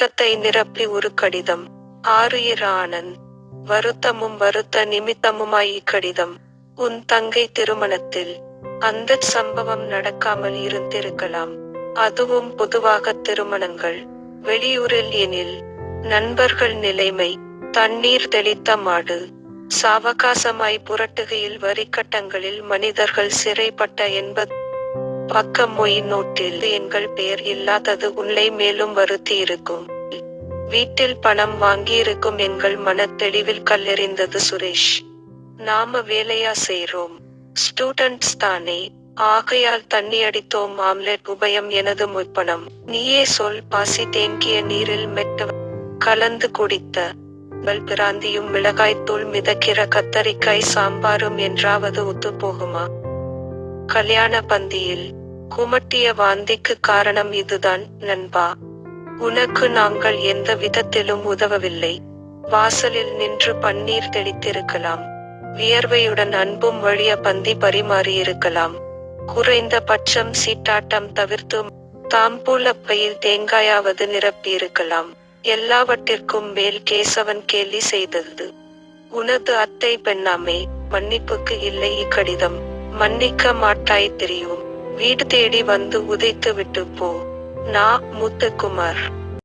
பக்கத்தை நிரப்பி ஒரு கடிதம். ஆருயிர் ஆனந்த். வருத்தமும் வருத்த நிமித்தமுமாய் இக்கடிதம். உன் தங்கை திருமணத்தில் அந்தச் சம்பவம் நடக்காமல் இருந்திருக்கலாம். அதுவும் பொதுவாக திருமணங்கள் வெளியூரில் எனில் நண்பர்கள் நிலைமை. தண்ணீர் தெளித்த மாடு சாவகாசமாய் புரட்டுகையில் வரிக்கட்டங்களில் மனிதர்கள் சிறைப்பட்ட 80 பக்க மொய் நோட்டில் எங்கள் பெயர் இல்லாதது உன்னை மேலும் வருத்தி இருக்கும். வீட்டில் பணம் வாங்கியிருக்கும் எங்கள் மனத் தெளிவில் கல்லெறிந்தது சுரேஷ். நாம வேலையா செய்றோம், ஸ்டூடண்ட்ஸ் தானே, ஆகையால் தண்ணியடித்தோம். ஆம்லெட் உபயம் எனது முற்பணம். நீயே சொல். பாசி தேங்கிய நீரில் மெட்டு கலந்து குடித்த பிராந்தியும் மிளகாய்த்தூள் மிதக்கிற கத்தரிக்காய் சாம்பாரும் என்றாவது ஒத்து போகுமா? கல்யாண பந்தியில் குமட்டிய வாந்திக்கு காரணம் இதுதான் நண்பா. உனக்கு நாங்கள் எந்த விதத்திலும் உதவவில்லை. வாசலில் நின்று பன்னீர் தெளித்திருக்கலாம். வியர்வையுடன் அன்பும் வழிய பந்தி பரிமாறியிருக்கலாம். குறைந்த பட்சம் சீட்டாட்டம் தவிர்த்து தாம்பூலப்பையில் தேங்காயாவது நிரப்பியிருக்கலாம். எல்லாவற்றிற்கும் மேல் கேசவன் கேலி செய்தது உனது அத்தை பெண்ணாமே. மன்னிப்புக்கு இல்லை இக்கடிதம். மன்னிக்க மாட்டாய் தெரியும். வீடு தேடி வந்து உதைத்து விட்டு போ. நா. முத்துக்குமார்.